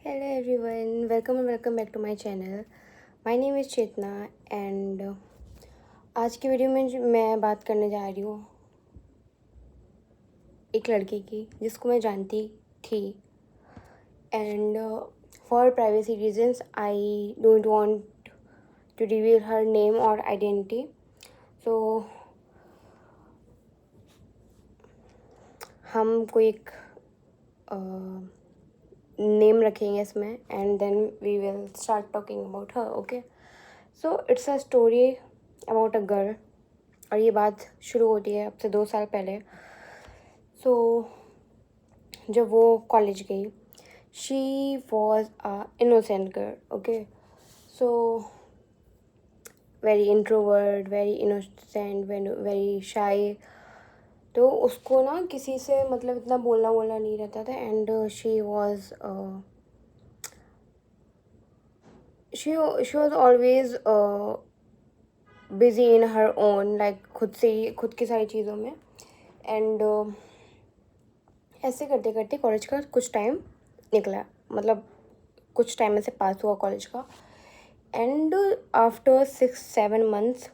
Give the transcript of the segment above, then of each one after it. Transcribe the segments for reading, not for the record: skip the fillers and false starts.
Hello everyone, welcome back to my channel. My name is Chetna and आज की video में मैं बात करने जा रही हूँ एक लड़की की जिसको मैं जानती थी and for privacy reasons I don't want to reveal her name और आइडेंटिटी. सो हम कोई एक नेम रखेंगे इसमें and then we will start talking about her. Okay, so it's a story about a girl और ये बात शुरू होती है अब से 2 साल पहले. सो जब वो कॉलेज गई, she was a innocent girl. Okay, so very introvert, very innocent, very shy. तो उसको ना किसी से मतलब इतना बोलना बोलना नहीं रहता था and she was always busy in her own, like खुद की सारी चीज़ों में. एंड ऐसे करते करते कॉलेज का कुछ टाइम निकला, मतलब कुछ टाइम में से पास हुआ कॉलेज का. And after 6-7 months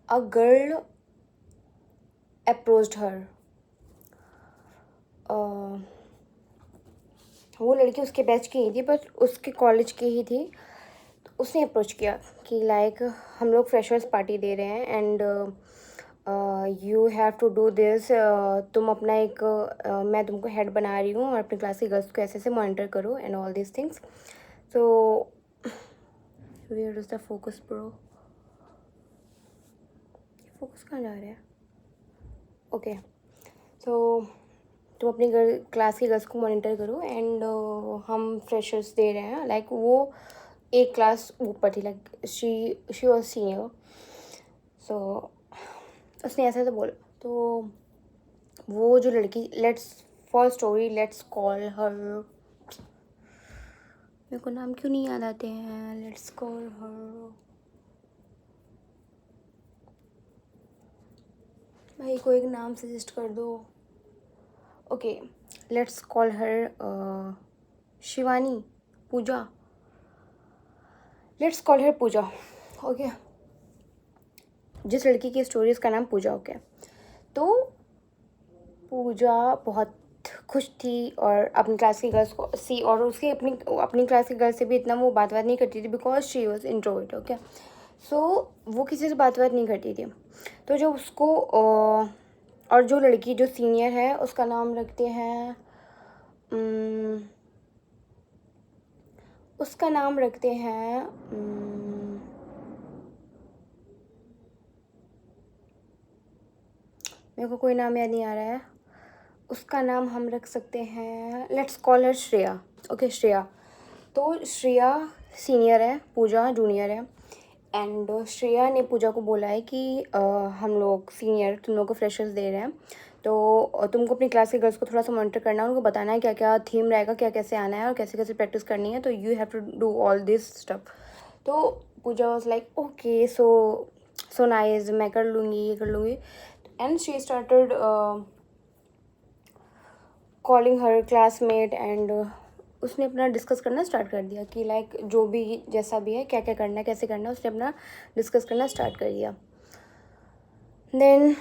a girl approached her. वो लड़की उसके बैच की ही थी, बट उसके कॉलेज की ही थी. तो उसने अप्रोच किया कि लाइक हम लोग फ्रेशर्स पार्टी दे रहे हैं and you have to do this. तुम अपना एक मैं तुमको हेड बना रही हूँ और अपनी क्लास की गर्ल्स को ऐसे ऐसे मॉनिटर करो and all this things. So where is the focus bro? Focus कहाँ जा रहा है? ओके, सो तुम अपनी क्लास की गर्ल्स को मॉनिटर करो एंड हम फ्रेशर्स दे रहे हैं. लाइक वो एक क्लास ऊपर थी, लाइक शी वॉज सीनियर. सो उसने ऐसा तो बोला. तो वो जो लड़की, लेट्स कॉल हर, मेरे को नाम क्यों नहीं याद आते हैं. लेट्स कॉल हर, भाई कोई एक नाम सजेस्ट कर दो. Okay, let's call her Shivani, Pooja. Let's call her Pooja. Okay, जिस लड़की की स्टोरी उसका नाम पूजा. ओके, तो पूजा बहुत खुश थी और अपनी क्लास की गर्ल्स को और उसकी अपनी क्लास की गर्ल्स से भी इतना वो बात नहीं करती थी because she was introvert. Okay, so वो किसी से बात नहीं करती थी. तो जो उसको और जो लड़की जो सीनियर है उसका नाम रखते हैं मेरे को कोई नाम याद नहीं आ रहा है. उसका नाम हम रख सकते हैं, let's call her Shreya. Okay, Shreya. तो श्रेया सीनियर है, पूजा जूनियर है. एंड श्रेया ने पूजा को बोला है कि हम लोग सीनियर तुम लोग को फ्रेशर्स दे रहे हैं, तो तुमको अपनी क्लास के गर्ल्स को थोड़ा सा मॉनिटर करना है, उनको बताना है क्या क्या थीम रहेगा, क्या कैसे आना है और कैसे कैसे प्रैक्टिस करनी है. तो you have to do all this stuff. तो Pooja was like okay, so nice, मैं कर लूँगी, ये कर लूँगी. And she started calling her classmate and उसने अपना डिस्कस करना स्टार्ट कर दिया कि लाइक जो भी जैसा भी है, क्या क्या करना है, कैसे करना है, उसने अपना डिस्कस करना स्टार्ट कर दिया. देन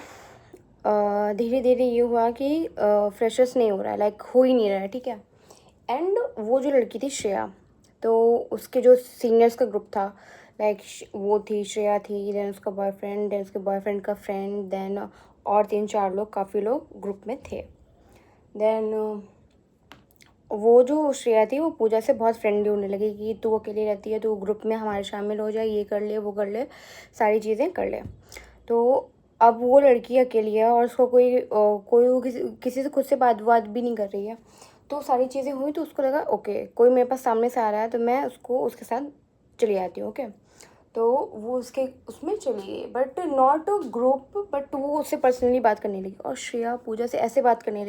धीरे धीरे ये हुआ कि फ्रेशर्स नहीं हो रहा है, लाइक हो ही नहीं रहा है. ठीक है, एंड वो जो लड़की थी श्रेया, तो उसके जो सीनियर्स का ग्रुप था, लाइक वो थी, श्रेया थी, देन उसका बॉयफ्रेंड, देन उसके बॉयफ्रेंड का फ्रेंड, देन और 3-4 लोग, काफ़ी लोग ग्रुप में थे. देन वो जो श्रेया थी वो पूजा से बहुत फ्रेंडली होने लगी कि तू अकेली रहती है, तू ग्रुप में हमारे शामिल हो जाए, ये कर ले, वो कर ले, सारी चीज़ें कर ले. तो अब वो लड़की अकेली है और उसको कोई वो किसी से खुद से बात भी नहीं कर रही है. तो सारी चीज़ें हुई तो उसको लगा ओके, कोई मेरे पास सामने से आ रहा है तो मैं उसके साथ चली आती हूँ. ओके, तो वो उसमें चली गई, but not a group, but वो उससे पर्सनली बात करने लगी. और श्रेया पूजा से ऐसे बात करने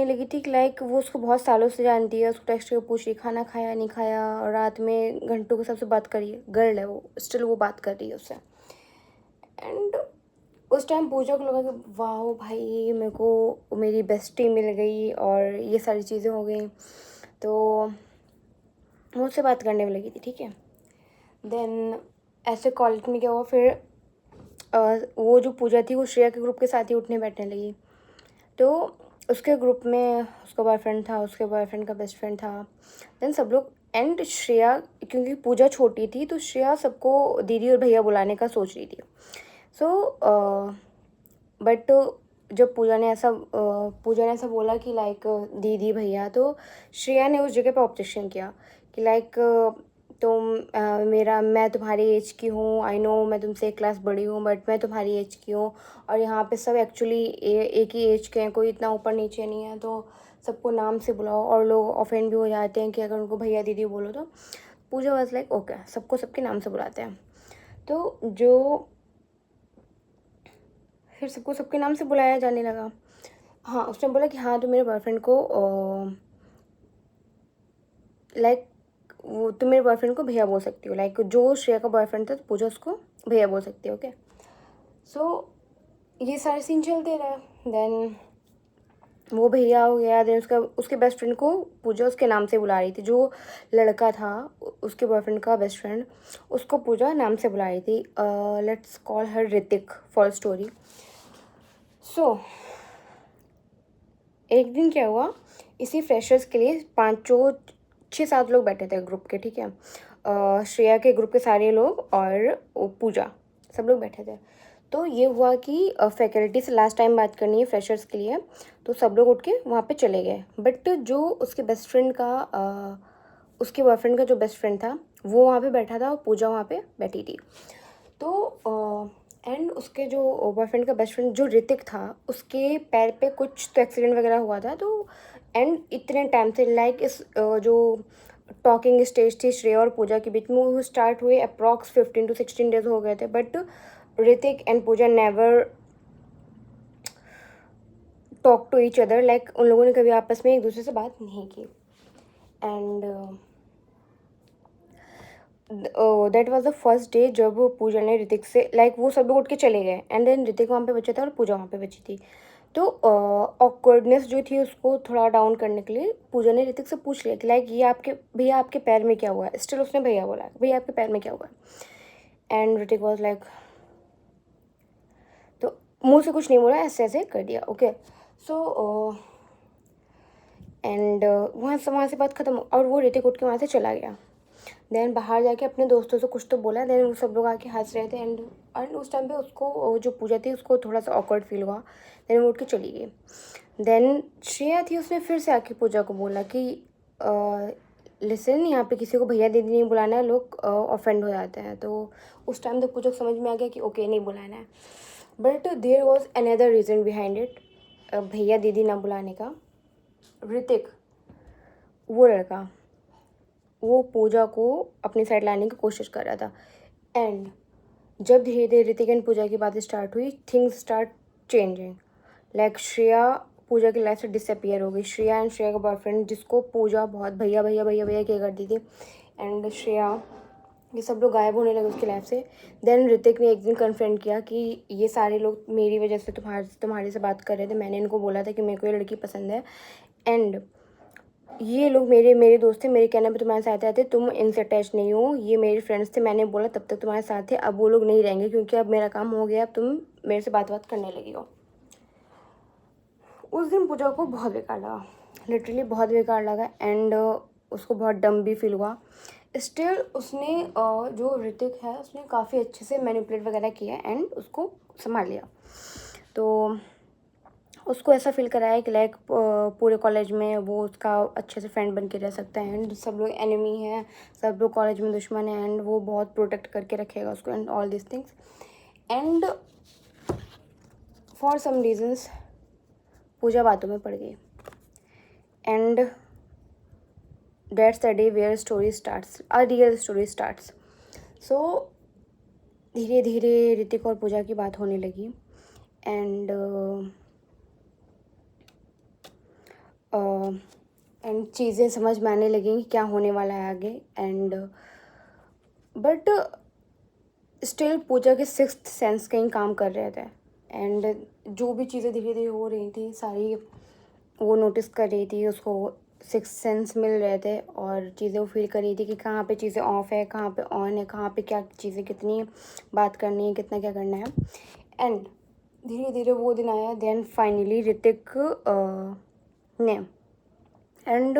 लगी थी कि लाइक वो उसको बहुत सालों से जानती है, उसको टेक्स्ट करके पूछ रही खाना खाया नहीं खाया, और रात में घंटों के सबसे बात करी है. गर्ल है वो, स्टिल वो बात कर रही है उससे. एंड उस टाइम पूजा को लगा कि वाह भाई मेरे को मेरी बेस्टी मिल गई और ये सारी चीज़ें हो गई, तो मुझसे बात करने में लगी थी, ठीक है। देन ऐसे कॉलेज में क्या हुआ फिर, वो जो पूजा थी वो श्रेया के ग्रुप के साथ ही उठने बैठने लगी। तो उसके ग्रुप में उसका बॉयफ्रेंड था, उसके बॉयफ्रेंड का बेस्ट फ्रेंड था। देन सब लोग, एंड श्रेया, क्योंकि पूजा छोटी थी तो श्रेया सबको दीदी और भैया बुलाने का सोच रही थी। सो बट जब पूजा ने ऐसा बोला कि लाइक दीदी भैया, तो श्रेया ने उस जगह पे ऑब्जेक्शन किया कि लाइक मैं तुम्हारी एज की हूँ, आई नो मैं तुमसे एक क्लास बड़ी हूँ, बट मैं तुम्हारी एज की हूँ और यहाँ पे सब एक्चुअली एक ही एज के हैं, कोई इतना ऊपर नीचे नहीं है, तो सबको नाम से बुलाओ। और लोग ऑफेंड भी हो जाते हैं कि अगर उनको भैया दीदी बोलो तो। पूजा वाज लाइक ओके, सबको सबके नाम से बुलाते हैं। तो फिर सबको सबके नाम से बुलाया जाने लगा। हाँ, उसने बोला कि हाँ, तो मेरे बॉयफ्रेंड को लाइक वो तुम मेरे बॉयफ्रेंड को भैया बोल सकती हो, लाइक जो श्रेया का बॉयफ्रेंड था तो पूजा उसको भैया बोल सकती है, ओके। सो ये सारे सीन चलते रहे। देन वो भैया हो गया, देन उसके बेस्ट फ्रेंड को पूजा उसके नाम से बुला रही थी। जो लड़का था उसके बॉयफ्रेंड का बेस्ट फ्रेंड, उसको पूजा नाम से बुला रही थी। Let's call her Hrithik for story. So एक दिन क्या हुआ, इसी फ्रेशर्स के लिए 6-7 लोग बैठे थे ग्रुप के, ठीक है। श्रेया के ग्रुप के सारे लोग और पूजा, सब लोग बैठे थे। तो ये हुआ कि फैकल्टी से लास्ट टाइम बात करनी है फ्रेशर्स के लिए, तो सब लोग उठ के वहाँ पे चले गए। बट जो उसके बेस्ट फ्रेंड का उसके बॉयफ्रेंड का जो बेस्ट फ्रेंड था वो वहाँ पे बैठा था और पूजा वहाँ पे बैठी थी। तो एंड उसके जो बॉयफ्रेंड का बेस्ट फ्रेंड जो ऋतिक था, उसके पैर पे कुछ तो एक्सीडेंट वगैरह हुआ था। तो एंड इतने टाइम से लाइक इस जो टॉकिंग स्टेज थी श्रेया और पूजा के बीच में, वो स्टार्ट हुए अप्रॉक्स 15 to 16 डेज हो गए थे। But Hrithik and Pooja never talk to each other, like उन लोगों ने कभी आपस में एक दूसरे से बात नहीं की। And that was the first day जब पूजा ने ऋतिक से, लाइक वो सब लोग उठ के चले गए एंड देन ऋतिक वहाँ पे बचा था और पूजा वहाँ पे बची थी। तो ऑकवर्डनेस जो थी उसको थोड़ा डाउन करने के लिए पूजा ने ऋतिक से पूछ लिया कि लाइक ये आपके भैया आपके पैर में क्या हुआ है। स्टिल उसने भैया बोला, भैया आपके पैर में क्या हुआ है। एंड ऋतिक वॉज लाइक, तो मुँह से कुछ नहीं बोला, ऐसे ऐसे कर दिया, ओके। सो एंड वहाँ से बात ख़त्म और वो ऋतिक उठ के वहाँ से चला गया। देन बाहर जाके अपने दोस्तों से कुछ तो बोला, देन वो सब लोग आके हंस रहे थे। एंड उस टाइम पे उसको जो पूजा थी उसको थोड़ा सा ऑकवर्ड फील हुआ। देन वो उठ के चली गई। देन श्रेया थी, उसने फिर से आके पूजा को बोला कि लिसन, यहाँ पे किसी को भैया दीदी नहीं बुलाना है, लोग ऑफेंड हो जाते हैं। तो उस टाइम तक पूजा को समझ में आ गया कि ओके नहीं बुलाना है। But there was another reason behind it, भैया दीदी ना बुलाने का। ऋतिक, वो लड़का, वो पूजा को अपनी साइड लाने की कोशिश कर रहा था। एंड जब धीरे धीरे ऋतिक एंड पूजा की बातें स्टार्ट हुई, things start changing. Like Shreya Pooja की लाइफ से डिसअपियर हो गई। श्रेया एंड श्रेया का बॉयफ्रेंड, जिसको पूजा बहुत भैया भैया भैया भैया किया करती थी, एंड श्रेया, ये सब लोग गायब होने लगे उसकी लाइफ से। देन ऋतिक ने एक दिन कन्फ्रंट किया कि ये सारे लोग मेरी वजह से तुम्हारे से बात कर रहे थे, मैंने इनको बोला था कि मेरे को ये लड़की पसंद है, एंड ये लोग मेरे दोस्त थे, मेरे कहने पे तुम्हारे साथ आए थे, तुम इनसे अटैच नहीं हो, ये मेरे फ्रेंड्स थे, मैंने बोला तब तक तुम्हारे साथ थे, अब वो लोग नहीं रहेंगे क्योंकि अब मेरा काम हो गया, अब तुम मेरे से बात करने लगी हो। उस दिन पूजा को बहुत बेकार लगा, लिटरली बहुत बेकार लगा। एंड उसको बहुत डम भी फील हुआ। स्टिल उसने जो ऋतिक है उसने काफ़ी अच्छे से मैनिपुलेट वगैरह किया एंड उसको संभाल लिया। तो उसको ऐसा फील कराया कि लाइक पूरे कॉलेज में वो उसका अच्छे से फ्रेंड बन के रह सकता है, एंड सब लोग एनिमी हैं, सब लोग कॉलेज में दुश्मन हैं, एंड वो बहुत प्रोटेक्ट करके रखेगा उसको and all this things. And for some reasons Pooja बातों में पड़ गई। And that's the day where story starts, a real story starts. So धीरे धीरे ऋतिक और पूजा की बात होने लगी। एंड चीज़ें समझ में आने लगेंगी कि क्या होने वाला है आगे। एंड बट स्टिल पूजा के सिक्स्थ सेंस कहीं काम कर रहे थे। एंड जो भी चीज़ें धीरे धीरे हो रही थी सारी वो नोटिस कर रही थी, उसको सिक्स सेंस मिल रहे थे और चीज़ें वो फील कर रही थी कि कहाँ पे चीज़ें ऑफ है, कहाँ पे ऑन है, कहाँ पे क्या चीज़ें कितनी बात करनी है, कितना क्या करना है। एंड धीरे धीरे वो दिन आया, देन फाइनली ऋतिक ने एंड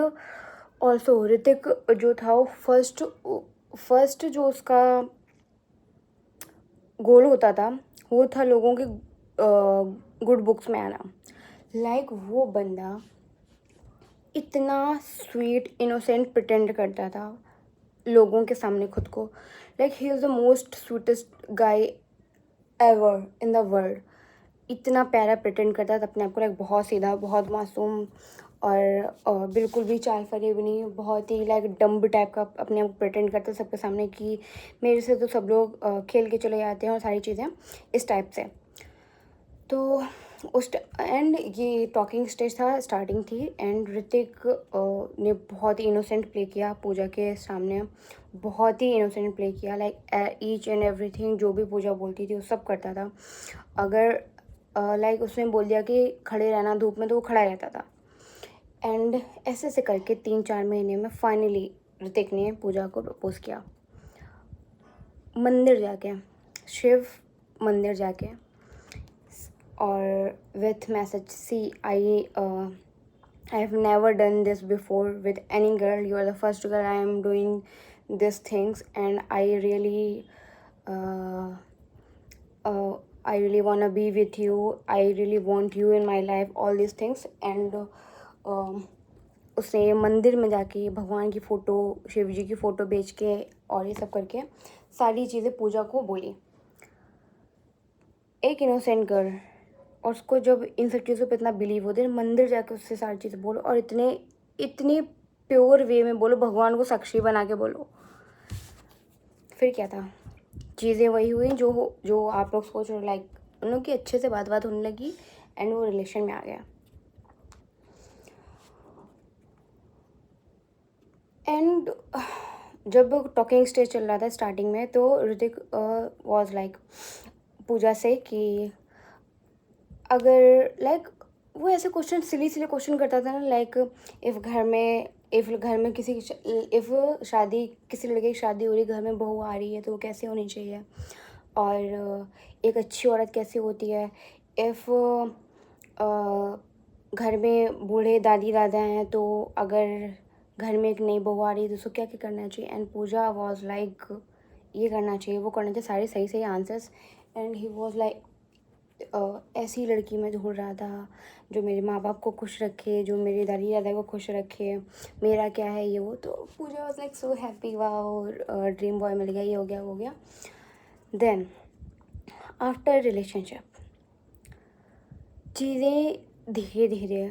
ऑल्सो ऋतिक जो था वो फर्स्ट जो उसका गोल होता था वो था लोगों के गुड बुक्स में आना। लाइक वो बंदा इतना स्वीट इनोसेंट प्रिटेंड करता था लोगों के सामने खुद को। Like he is the most sweetest guy ever in the world. इतना प्यारा प्रिटेंड करता था अपने आप को, लाइक बहुत सीधा, बहुत मासूम और बिल्कुल भी चाल फरे भी नहीं, बहुत ही लाइक डम्ब टाइप का अपने आप को प्रिटेंड करता सबके सामने कि मेरे से तो सब लोग खेल के चले जाते हैं और सारी चीज़ें इस टाइप से। तो उस एंड ये टॉकिंग स्टेज था, स्टार्टिंग थी एंड ऋतिक ने बहुत ही इनोसेंट प्ले किया पूजा के सामने, बहुत ही इनोसेंट प्ले किया। लाइक ईच एंड एवरीथिंग जो भी पूजा बोलती थी वो सब करता था। अगर लाइक उसने बोल दिया कि खड़े रहना धूप में तो वो खड़ा रहता था। एंड ऐसे ऐसे करके 3-4 महीने में फाइनली ऋतिक ने पूजा को प्रपोज किया, मंदिर जाके, शिव मंदिर जाके और with message. See, I have never done this before with any girl. You are the first girl I am doing these things, and uh, I really wanna be with you. I really want you in my life. All these things. And उसने मंदिर में जाके भगवान की photo, Shiv जी की photo बेच के और ये सब करके सारी चीज़ें पूजा को बोली। एक इनोसेंट गर्ल, और उसको जब इन सब चीज़ों पे इतना बिलीव होता है, मंदिर जाके उससे सारी चीज़ें बोलो और इतने प्योर वे में बोलो, भगवान को साक्षी बना के बोलो। फिर क्या था, चीज़ें वही हुई जो आप लोग सोच रहे हो। लाइक उन लोग की अच्छे से बात होने लगी एंड वो रिलेशन में आ गया। एंड जब टॉकिंग स्टेज चल रहा था स्टार्टिंग में, तो ऋतिक वॉज लाइक पूजा से कि अगर लाइक वो ऐसे क्वेश्चन सिली क्वेश्चन करता था ना, लाइक इफ़ घर में किसी इफ़ शादी किसी लड़के की शादी हो रही, घर में बहू आ रही है तो वो कैसे होनी चाहिए, और एक अच्छी औरत कैसे होती है। इफ़ घर में बूढ़े दादी दादा हैं तो अगर घर में एक नई बहू आ रही है तो उसको क्या क्या करना चाहिए। एंड पूजा वॉज लाइक ये करना चाहिए, वो करना चाहिए, सारे सही सही answers. And he was like ऐसी लड़की मैं ढूंढ रहा था जो मेरे माँ बाप को खुश रखे, जो मेरे दादी दादा को खुश रखे, मेरा क्या है ये वो। तो पूजा वाज लाइक सो हैप्पी, वाह ड्रीम बॉय मिल गया, ये हो गया वो हो गया। देन आफ्टर रिलेशनशिप चीज़ें धीरे धीरे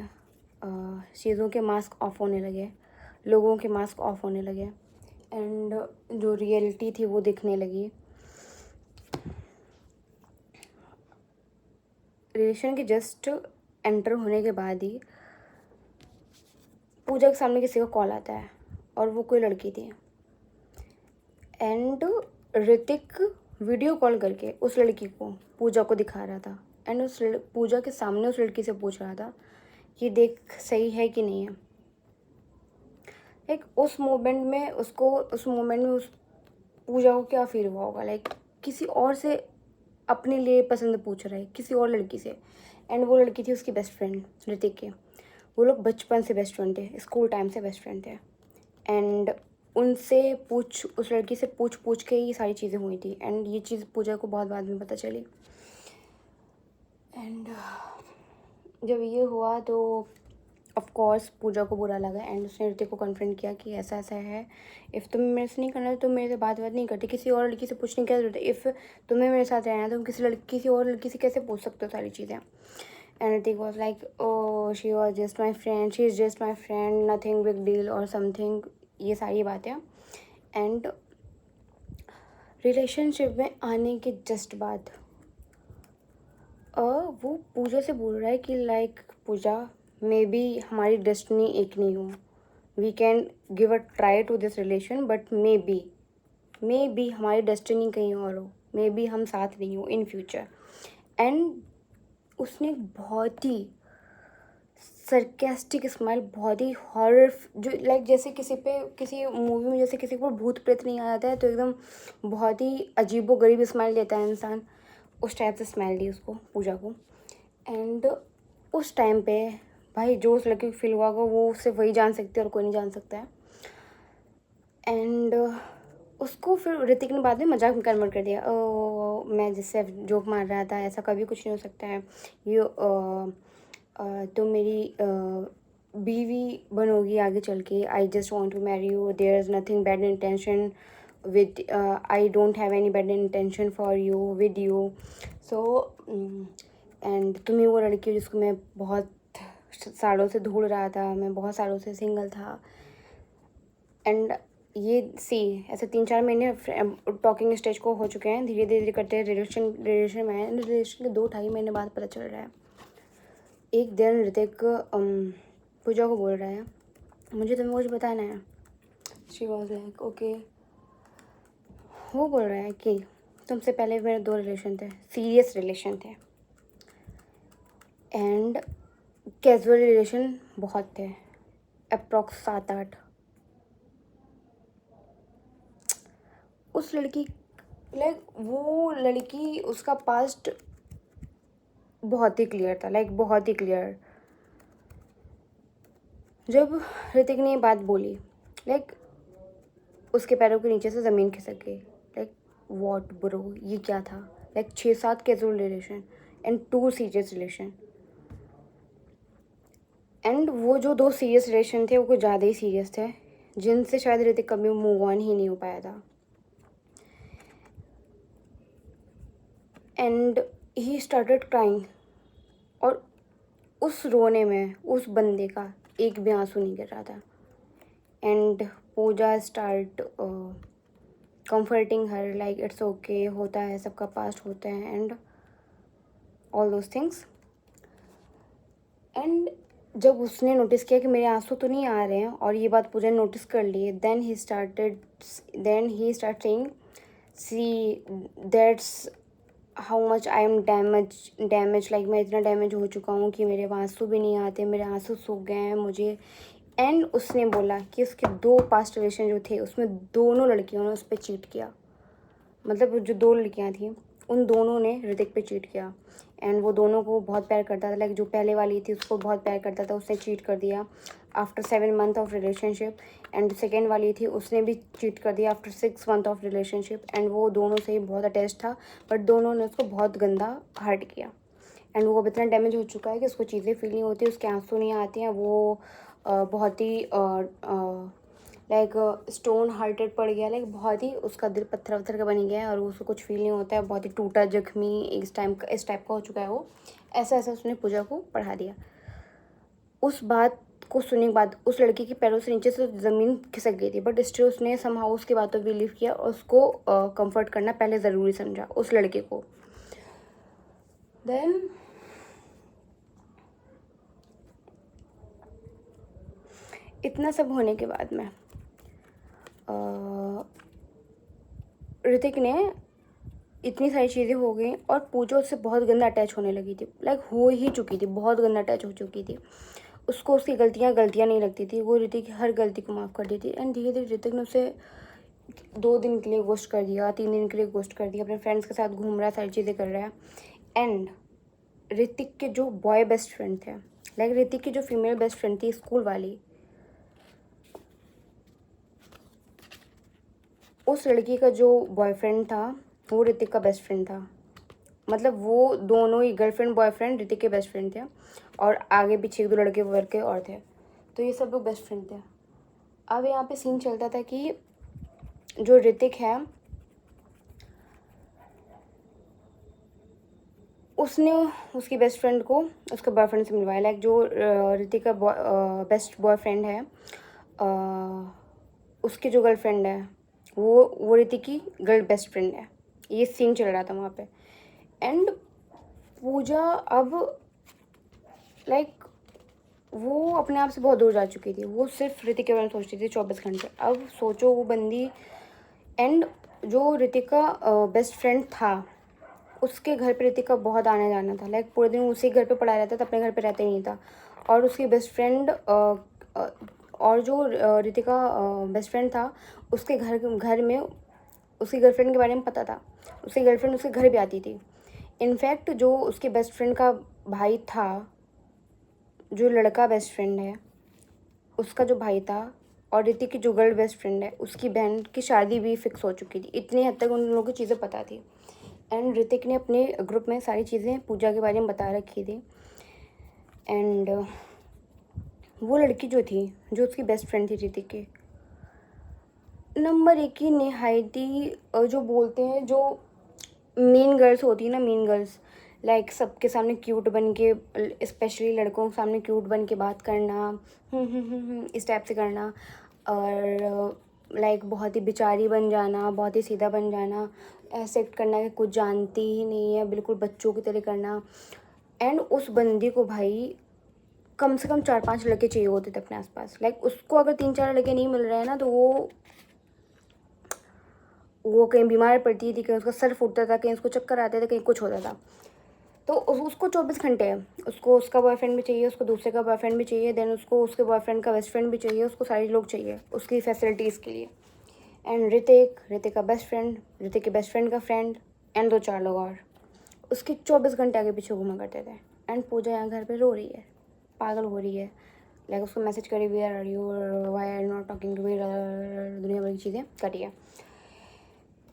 चीज़ों के मास्क ऑफ होने लगे, लोगों के मास्क ऑफ होने लगे एंड जो रियलिटी थी वो दिखने लगी। रिलेशन के जस्ट एंटर होने के बाद ही पूजा के सामने किसी का कॉल आता है और वो कोई लड़की थी। एंड ऋतिक वीडियो कॉल करके उस लड़की को पूजा को दिखा रहा था एंड उस पूजा के सामने उस लड़की से पूछ रहा था कि देख सही है कि नहीं है। लाइक उस मोमेंट में उस पूजा को क्या फील हुआ होगा, लाइक किसी और से अपने लिए पसंद पूछ रहा है, किसी और लड़की से। एंड वो लड़की थी उसकी बेस्ट फ्रेंड ऋतिक के। वो लोग बचपन से बेस्ट फ्रेंड थे, स्कूल टाइम से बेस्ट फ्रेंड थे। एंड उस लड़की से पूछ के ये सारी चीज़ें हुई थी। एंड ये चीज़ पूजा को बहुत बाद में पता चली। एंड जब ये हुआ तो ऑफ कोर्स पूजा को बुरा लगा एंड उसने ऋतिक को कन्फ्रंट किया कि ऐसा ऐसा है, इफ़ तुम्हें मेरे से नहीं करना तो तुम मेरे से बात नहीं करती, किसी और लड़की से पूछने की क्या जरूरत है। इफ़ तुम्हें मेरे साथ रहना है तो तुम किसी और लड़की से कैसे पूछ सकते हो सारी चीज़ें। And Hrithik was like oh she was just my friend, she is just my friend, nothing big deal और समथिंग, ये सारी बातें। एंड रिलेशनशिप में आने के जस्ट बाद वो पूजा से बोल रहा है कि लाइक पूजा मे बी हमारी डेस्टिनी एक नहीं हो, we can give a try to this relation but may be हमारी डेस्टिनी कहीं और हो, मे बी हम साथ नहीं हो इन फ्यूचर। एंड उसने एक बहुत ही सरकास्टिक स्माइल, बहुत ही हॉरर, जो लाइक जैसे किसी मूवी में जैसे किसी को भूत प्रेत नहीं आ जाता है तो एकदम बहुत ही अजीबो गरीब स्माइल देता है इंसान, उस टाइप से स्माइल दी उसको, पूजा को। एंड उस टाइम पे भाई जो उस लड़की को फील हुआ होगा वो सिर्फ वही जान सकती है और कोई नहीं जान सकता है। एंड उसको फिर ऋतिक ने बाद में मजाक में कन्वर्ट कर दिया, मैं जिससे जोक मार रहा था, ऐसा कभी कुछ नहीं हो सकता है, ये तो मेरी बीवी बनोगी आगे चल के, I just want to marry you, there is nothing bad intention with, I don't have any bad intention for you with you, so and तुम ही वो लड़की हो जिसको मैं बहुत सालों से ढूंढ रहा था, मैं बहुत सालों से सिंगल था। एंड ये ऐसे 3-4 महीने टॉकिंग स्टेज को हो चुके हैं, धीरे धीरे करते रिलेशन में आए। रिलेशन के 2-2.5 महीने बाद पता चल रहा है, एक दिन ऋतिक पूजा को बोल रहा है मुझे तुम्हें कुछ बताना है। She was like okay. वो बोल रहा है कि तुमसे पहले मेरे 2 रिलेशन थे, सीरियस रिलेशन थे, एंड कैजुअल रिलेशन बहुत थे, अप्रॉक्स 7-8। उस लड़की लाइक वो लड़की, उसका पास्ट बहुत ही क्लियर था, लाइक बहुत ही क्लियर। जब ऋतिक ने ये बात बोली, लाइक उसके पैरों के नीचे से ज़मीन खिसक गई, लाइक वॉट ब्रो, ये क्या था। Like 6-7 casual relation and 2 serious relation, and वो जो 2 सीरियस रिलेशन थे वो कुछ ज़्यादा ही सीरियस थे, जिनसे शायद ऋतिक कभी मूव ऑन ही नहीं हो पाया था। एंड ही स्टार्टेड क्राइंग, और उस रोने में उस बंदे का एक भी आंसू नहीं गिर रहा था। And Pooja start comforting her like it's okay, होता है, सबका पास्ट होता है, and all those things. And जब उसने नोटिस किया कि मेरे आंसू तो नहीं आ रहे हैं, और ये बात पूजा ने नोटिस कर ली है, देन ही start saying see that's how much I am damage, like मैं इतना डैमेज हो चुका हूँ कि मेरे आंसू भी नहीं आते, मेरे आंसू सूख गए हैं मुझे। एंड उसने बोला कि उसके 2 पास्ट रिलेशन जो थे उसमें दोनों लड़कियों ने उस पर चीट किया, मतलब जो 2 लड़कियां थी उन दोनों ने ऋतिक पे चीट किया। एंड वो दोनों को बहुत प्यार करता था, लाइक जो पहले वाली थी उसको बहुत प्यार करता था, उसने चीट कर दिया after 7 month of relationship, and second वाली थी उसने भी चीट कर दिया after 6 month of relationship. And वो दोनों से ही बहुत अटैच था, बट दोनों ने उसको बहुत गंदा हर्ट किया। एंड वो अब इतना डैमेज हो चुका है कि उसको चीज़ें फील नहीं होती, उसके आंसू नहीं आते हैं, वो बहुत ही लाइक स्टोन हार्टेड पड़ गया, लाइक बहुत ही उसका दिल पत्थर वत्थर का बन गया है, और उसको कुछ फील नहीं होता है, बहुत ही टूटा जख्मी इस टाइप का हो चुका है वो। ऐसा उसने पूजा को पढ़ा दिया। उस बात को सुनने के बाद उस लड़की के पैरों से नीचे से ज़मीन खिसक गई थी, बट स्टिल उसने समहाउ उसकी बातों पर बिलीव किया, और उसको कंफर्ट करना पहले ज़रूरी समझा उस लड़के को। देन इतना सब होने के बाद में ऋतिक ने इतनी सारी चीज़ें हो गई, और पूजा उससे बहुत गंदा अटैच होने लगी थी, लाइक हो ही चुकी थी, बहुत गंदा अटैच हो चुकी थी। उसको उसकी गलतियाँ नहीं लगती थी, वो ऋतिक की हर गलती को माफ़ कर दी थी। एंड धीरे धीरे ऋतिक ने उसे 2 दिन के लिए गोस्ट कर दिया, 3 दिन के लिए गोस्ट कर दिया, अपने फ्रेंड्स के साथ घूम रहा है, सारी चीज़ें कर रहा है। एंड ऋतिक के जो बॉय बेस्ट फ्रेंड थे, लाइक ऋतिक की जो फीमेल बेस्ट फ्रेंड थी स्कूल वाली, उस लड़की का जो बॉयफ्रेंड था वो ऋतिक का बेस्ट फ्रेंड था, मतलब वो दोनों ही गर्लफ्रेंड बॉयफ्रेंड ऋतिक के बेस्ट फ्रेंड थे, और आगे पीछे 1-2 लड़के और थे, तो ये सब लोग बेस्ट फ्रेंड थे। अब यहाँ पे सीन चलता था कि जो ऋतिक है उसने उसकी बेस्ट फ्रेंड को उसके बॉयफ्रेंड से मिलवाया, लाइक जो ऋतिक का बेस्ट बॉयफ्रेंड है, उसकी जो गर्लफ्रेंड है वो ऋतिक की गर्ल बेस्ट फ्रेंड है, ये सीन चल रहा था वहाँ पे। एंड पूजा अब लाइक वो अपने आप से बहुत दूर जा चुकी थी, वो सिर्फ ऋतिक के बारे में सोचती थी 24 घंटे। अब सोचो वो बंदी, एंड जो ऋतिक का बेस्ट फ्रेंड था उसके घर पे ऋतिक का बहुत आना जाना था, लाइक पूरे दिन उसी घर पे पड़ा रहता था, अपने घर पे रहता ही नहीं था। और उसकी बेस्ट फ्रेंड और जो ऋतिक का बेस्ट फ्रेंड था, उसके घर में उसकी गर्लफ्रेंड के बारे में पता था। उसकी गर्लफ्रेंड उसके घर भी आती थी। इनफैक्ट जो उसके बेस्ट फ्रेंड का भाई था, जो लड़का बेस्ट फ्रेंड है, उसका जो भाई था, और ऋतिक की जो गर्ल बेस्ट फ्रेंड है, उसकी बहन की शादी भी फिक्स हो चुकी थी। इतनी हद तक उन लोगों को चीज़ें पता थी। एंड ऋतिक ने अपने ग्रुप में सारी चीज़ें पूजा के बारे में बता रखी थी। एंड वो लड़की जो थी, जो उसकी बेस्ट फ्रेंड थी ऋतिक की, नंबर 1 की निहायती जो बोलते हैं, जो मीन गर्ल्स होती है ना, मीन गर्ल्स, लाइक सबके सामने क्यूट बन के, स्पेशली लड़कों के सामने क्यूट बन के बात करना, इस टाइप से करना, और लाइक बहुत ही बेचारी बन जाना, बहुत ही सीधा बन जाना, ऐसे एक्ट करना कि कुछ जानती ही नहीं है, बिल्कुल बच्चों की तरह करना। एंड उस बंदी को भाई कम से कम 4-5 लड़के चाहिए होते थे अपने आसपास। लाइक उसको अगर 3-4 लड़के नहीं मिल रहे हैं ना, तो वो कहीं बीमार पड़ती थी, कहीं उसका सर फूटता था, कहीं उसको चक्कर आते थे, कहीं कुछ होता था। तो उसको 24 घंटे है, उसको उसका बॉयफ्रेंड भी चाहिए, उसको दूसरे का बॉयफ्रेंड भी चाहिए, देन उसको उसके बॉयफ्रेंड का बेस्ट फ्रेंड भी चाहिए, उसको सारे लोग चाहिए उसकी फैसिलिटीज़ के लिए। एंड ऋतिक का बेस्ट फ्रेंड, ऋतिक के बेस्ट फ्रेंड का फ्रेंड, एंड 2-4 लोग और उसके 24 घंटे आगे पीछे घूमा करते थे। एंड पूजा यहाँ घर पे रो रही है, पागल हो रही है, लाइक उसको मैसेज करी, where are you, why are not talking to me, दुनिया भर की चीज़ें करी है।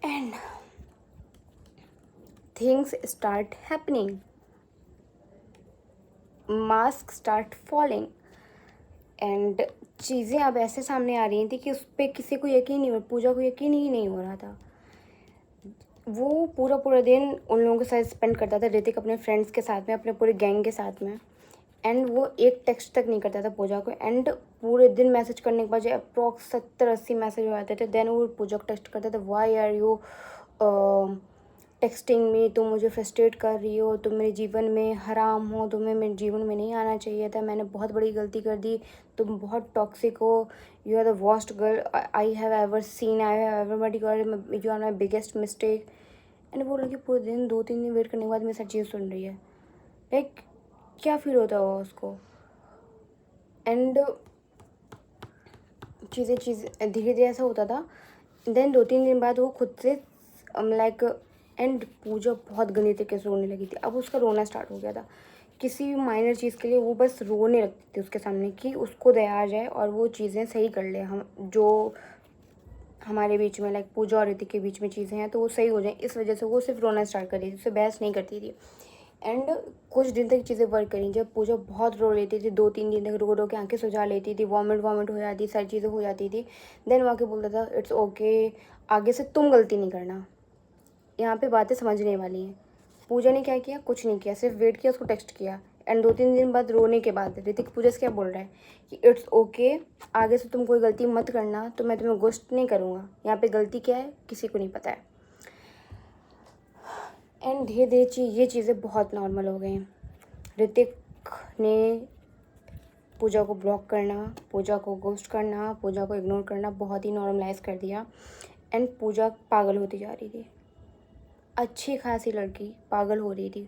And things start happening, mask start falling, and चीज़ें अब ऐसे सामने आ रही थी कि उस पर किसी को यकीन नहीं हो, पूजा को यकीन ही नहीं हो रहा था। वो पूरा पूरा दिन उन लोगों के साथ स्पेंड करता था, ऋतिक अपने फ्रेंड्स के साथ में, अपने पूरे गैंग के साथ में। एंड वो एक टेक्स्ट तक नहीं करता था पूजा को। एंड पूरे दिन मैसेज करने के बाद जो अप्रॉक्स 70-80 मैसेज हो जाते थे, देन वो पूजा को टेक्स्ट करता था, वाई आर यू टेक्सटिंग में, तुम मुझे फ्रस्ट्रेट कर रही हो, तुम मेरे जीवन में हराम हो, तुम्हें मेरे जीवन में नहीं आना चाहिए था, मैंने बहुत बड़ी गलती कर दी, तुम बहुत टॉक्सिक हो, you are the worst girl I have ever seen, I have ever met girl, you are my biggest mistake. And वो लड़की पूरे दिन 2-3 दिन वेट करने के बाद मेरी सारी चीज़ सुन रही है। लाइक क्या फील होता होगा उसको। एंड चीज़ें धीरे धीरे ऐसा होता था। देन 2-3 दिन बाद वो खुद से लाइक, एंड पूजा बहुत गंदी तरीके से रोने लगी थी। अब उसका रोना स्टार्ट हो गया था, किसी भी माइनर चीज़ के लिए वो बस रोने लगती थी उसके सामने, कि उसको दया आ जाए और वो चीज़ें सही कर ले, हम जो हमारे बीच में, लाइक पूजा और ऋतिक के बीच में चीज़ें हैं, तो वो सही हो जाए। इस वजह से वो सिर्फ रोना स्टार्ट कर दी थी, उससे बहस नहीं करती थी। एंड कुछ दिन तक चीज़ें वर्क करी। जब पूजा बहुत रो लेती थी, 2-3 दिन तक रो रो के आंखें सुझा लेती थी, वॉमिट हो जाती, सारी चीज़ें हो जाती थी, देन वो आके बोलता था, इट्स ओके, आगे से तुम गलती नहीं करना। यहाँ पे बातें समझने वाली हैं। पूजा ने क्या किया? कुछ नहीं किया, सिर्फ वेट किया, उसको टेक्स्ट किया। एंड 2-3 दिन बाद रोने के बाद ऋतिक पूजा से क्या बोल रहा है कि इट्स ओके, आगे से तुम कोई गलती मत करना, तो मैं तुम्हें गोश्त नहीं करूँगा। यहाँ पे गलती क्या है किसी को नहीं पता है। एंड धीरे धीरे ये चीज़ें बहुत नॉर्मल हो गई। ऋतिक ने पूजा को ब्लॉक करना, पूजा को गोस्ट करना, पूजा को इग्नोर करना बहुत ही नॉर्मलाइज कर दिया। एंड पूजा पागल होती जा रही थी, अच्छी खासी लड़की पागल हो रही थी,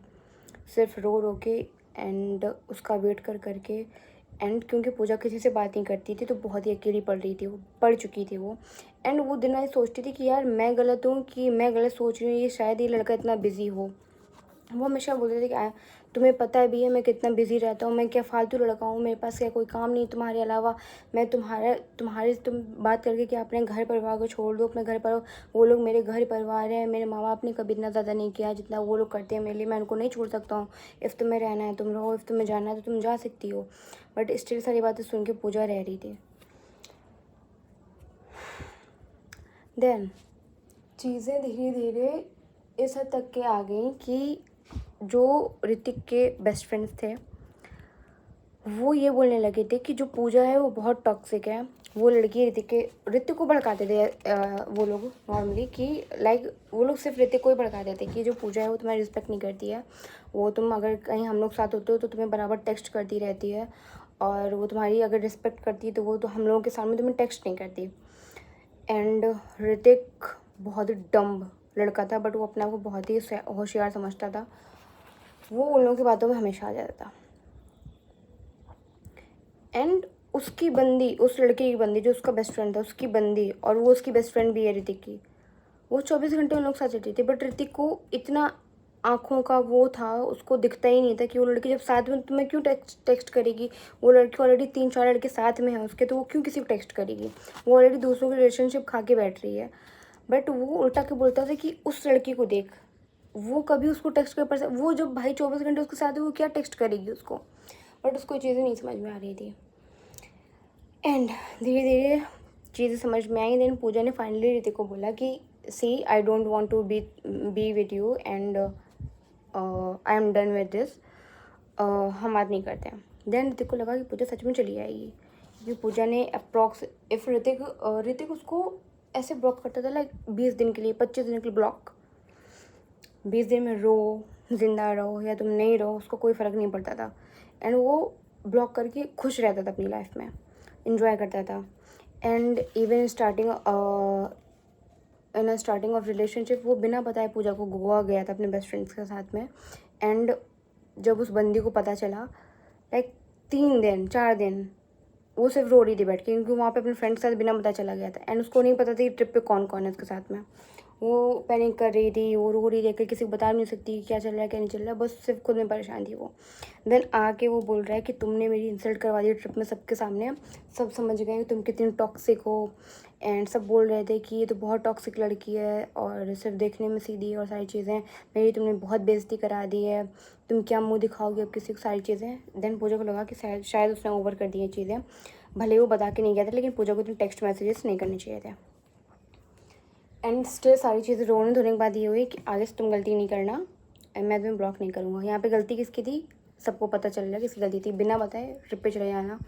सिर्फ रो रो के एंड उसका वेट कर करके। एंड क्योंकि पूजा किसी से बात नहीं करती थी, तो बहुत ही अकेली पड़ रही थी, वो पड़ चुकी थी वो। एंड वो दिन रात सोचती थी कि यार मैं गलत हूँ, कि मैं गलत सोच रही हूँ, ये शायद ये लड़का इतना बिजी हो। वो हमेशा बोलते थे कि तुम्हें पता भी है मैं कितना बिजी रहता हूँ, मैं क्या फालतू लड़का हूँ, मेरे पास क्या कोई काम नहीं तुम्हारे अलावा, मैं तुम बात करके कि अपने घर परिवार को छोड़ दो, अपने घर पर, वो लोग मेरे घर परिवार है, मेरे माँ बाप ने कभी इतना ज़्यादा नहीं किया जितना वो लोग करते हैं मेरे लिए, मैं उनको नहीं छोड़ सकता हूँ। इफ़ तुम्हें रहना है तुम रहो, इफ़ तुम्हें जाना है तो तुम जा सकती हो। बट स्टिल सारी बातें सुन के पूजा रह रही थी। देन चीज़ें धीरे धीरे इस हद तक के आ गई कि जो ऋतिक के बेस्ट फ्रेंड्स थे, वो ये बोलने लगे थे कि जो पूजा है वो बहुत टॉक्सिक है। वो लड़की ऋतिक को भड़काते थे वो लोग नॉर्मली, कि लाइक वो लोग सिर्फ ऋतिक को ही भड़काते थे कि जो पूजा है वो तुम्हारी रिस्पेक्ट नहीं करती है, वो तुम अगर कहीं हम लोग साथ होते हो तो तुम्हें बराबर टेक्स्ट करती रहती है, और वो तुम्हारी अगर रिस्पेक्ट करती है तो वो तो हम लोगों के सामने तुम्हें टेक्स्ट नहीं करती। एंड ऋतिक बहुत डम्ब, लड़का था, बट वो अपने आप को बहुत ही होशियार समझता था। वो उन लोगों की बातों में हमेशा आ जाता था। एंड उसकी बंदी, उस लड़के की बंदी जो उसका बेस्ट फ्रेंड था, उसकी बंदी, और वो उसकी बेस्ट फ्रेंड भी है ऋतिक की, वो 24 घंटे उन लोग साथ रहती थी। बट ऋतिक को इतना आँखों का वो था, उसको दिखता ही नहीं था कि वो लड़की जब साथ में, तुम्हें क्यों टेक्स्ट करेगी? वो लड़की ऑलरेडी 3-4 लड़के साथ में है उसके, तो वो क्यों किसी को टेक्स्ट करेगी? वो ऑलरेडी दूसरों की रिलेशनशिप खा के बैठ रही है। बट वो उल्टा के बोलता था कि उस लड़की को देख, वो कभी उसको टेक्स्ट कर पा, वो जब भाई 24 घंटे उसके साथ है, वो क्या टेक्स्ट करेगी उसको? बट उसको ये चीज़ें नहीं समझ में आ रही थी। एंड धीरे धीरे चीज़ें समझ में आई। देन पूजा ने फाइनली ऋतिक को बोला कि see, I don't want to be with you and I am done with this, हम बात नहीं करते हैं। देन ऋतिक को लगा कि पूजा सच में चली जाएगी, क्योंकि पूजा ने अप्रॉक्स, इफ ऋतिक उसको ऐसे ब्लॉक करता था लाइक 20 दिन के लिए, 25 दिन के लिए ब्लॉक। 20 दिन में रो, जिंदा रहो या तुम नहीं रहो, उसको कोई फ़र्क नहीं पड़ता था। एंड वो ब्लॉक करके खुश रहता था अपनी लाइफ में, इंजॉय करता था। And even starting of relationship वो बिना बताए पूजा को गोवा गया था अपने बेस्ट फ्रेंड्स के साथ में। एंड जब उस बंदी को पता चला, लाइक 3-4 दिन वो सिर्फ रो रही थी बैठ के, क्योंकि वहाँ पे अपने फ्रेंड्स के साथ बिना पता चला गया था। एंड उसको नहीं पता था कि ट्रिप पे कौन कौन है उसके साथ में। वो पैनिक कर रही थी, वो रो रही थी, किसी को बता नहीं सकती क्या चल रहा है क्या नहीं चल रहा है, बस सिर्फ खुद में परेशान थी वो। देन आके वो बोल रहा है कि तुमने मेरी इंसल्ट करवा दी ट्रिप में सबके सामने, सब समझ गए कि तुम कितनी टॉक्सिक हो। एंड सब बोल रहे थे कि ये तो बहुत टॉक्सिक लड़की है और सिर्फ देखने में सीधी है और सारी चीज़ें, मेरी तुमने बहुत बेइज्जती करा दी है, तुम क्या मुंह दिखाओगे अब किसी को, सारी चीज़ें। देन पूजा को लगा कि शायद उसने ओवर कर दी है चीज़ें, भले वो बता के नहीं गया था, लेकिन पूजा को इतने टेक्स्ट मैसेजेस नहीं करने चाहिए थे। एंड स्टिल सारी चीज़ें रोने धोने के बाद ये हुई कि आगे से तुम गलती नहीं करना, मैं तुम्हें ब्लॉक नहीं करूँगा। यहाँ पे गलती किसकी थी? सबको पता चल रहा है किसकी गलती थी, बिना बताए ट्रिप पे चले जाना।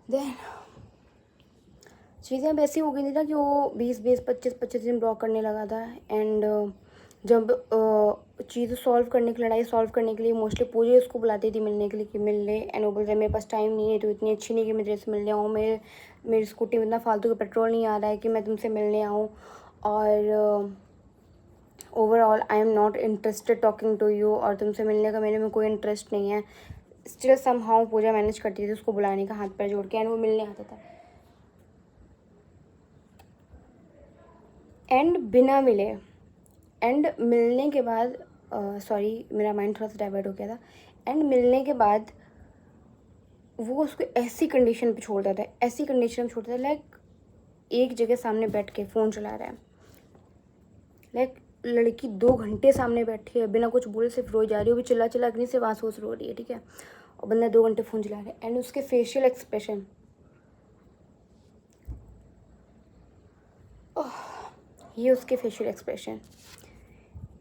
देन चीज़ें अब ऐसी हो गई थी ना कि वो 20-20, 25-25 दिन ब्लॉक करने लगा था। एंड जब चीज़ें सॉल्व करने की, लड़ाई सॉल्व करने के लिए मोस्टली पूजा उसको बुलाती थी मिलने के लिए कि मिल ले। एंड वो बोलता है मेरे पास टाइम नहीं है, तो इतनी अच्छी नहीं कि मैं तेरे से मिलने आऊँ, मेरी स्कूटी में इतना फालतू का पेट्रोल नहीं आ रहा है कि मैं तुमसे मिलने आऊँ, और overall I am not interested talking to you, और तुमसे मिलने का मेरे में कोई इंटरेस्ट नहीं है। स्टिल समहाउ पूजा मैनेज करती थी उसको बुलाने का हाथ पैर जोड़ के, एंड वो मिलने आता था। एंड बिना मिले, एंड मिलने के बाद, सॉरी मेरा माइंड थोड़ा सा डाइवर्ट हो गया था। एंड मिलने के बाद वो उसको ऐसी कंडीशन पे छोड़ता था, ऐसी कंडीशन में छोड़ता था, लाइक एक जगह सामने बैठ के फ़ोन चला रहा है, लाइक लड़की 2 घंटे सामने बैठी है बिना कुछ बोले, सिर्फ रोई जा रही है, वो भी चिल्ला चिल्ला के, सिर्फ आंसू रो रही है, ठीक है, और बंदा 2 घंटे फ़ोन चला रहा है। एंड उसके फेशियल एक्सप्रेशन, ये उसके फेशियल एक्सप्रेशन।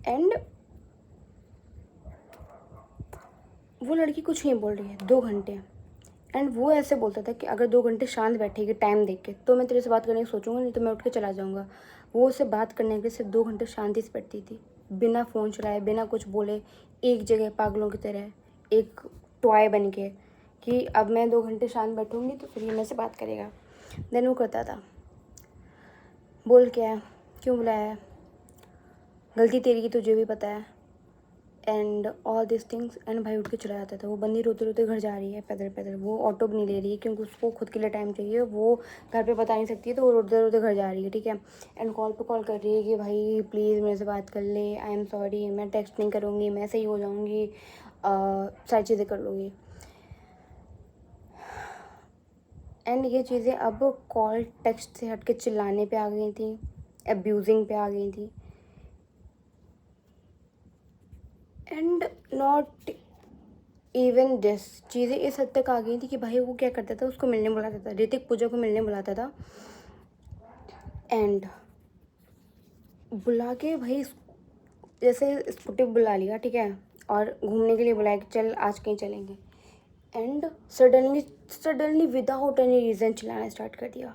एंड वो लड़की कुछ नहीं बोल रही है 2 घंटे। एंड वो ऐसे बोलता था कि अगर 2 घंटे शांत बैठेगी टाइम देख के तो मैं तेरे से बात करने की सोचूंगा, नहीं तो मैं उठ के चला जाऊंगा। वो उससे बात करने के लिए सिर्फ 2 घंटे शांति से बैठती थी, बिना फ़ोन चलाए, बिना कुछ बोले, एक जगह पागलों की तरह, एक टॉय बन के, कि अब मैं 2 घंटे शांत बैठूंगी तो फिर ये मेरे से बात करेगा। देन वो करता था, बोल क्या है, क्यों बुलाया है, गलती तेरी की तुझे भी पता है, and all this things. And भाई उठ के चला जाता था। वो बंदी रोते रोते घर जा रही है पैदल पैदल, वो ऑटो भी नहीं ले रही है क्योंकि उसको खुद के लिए टाइम चाहिए, वो घर पे बता नहीं सकती है, तो वो रोते रोते घर जा रही है, ठीक है। एंड कॉल पे कॉल कर रही है कि भाई प्लीज़ मेरे से बात कर ले, आई एम सॉरी, मैं टेक्स्ट नहीं करूँगी, मैं सही हो जाऊँगी, सारी चीज़ें कर लूँगी। एंड ये चीज़ें अब कॉल टेक्स्ट से हट के चिल्लाने पे आ गई थी, अब्यूजिंग पे आ गई थी। एंड नॉट इवन दिस, चीज़ें इस हद तक आ गई थी कि भाई वो क्या करता था, उसको मिलने बुलाता था, ऋतिक पूजा को मिलने बुलाता था। एंड बुला के भाई जैसे स्कूटी बुला लिया, ठीक है, और घूमने के लिए बुलाया कि चल आज कहीं चलेंगे। And suddenly without any reason चलाना स्टार्ट कर दिया,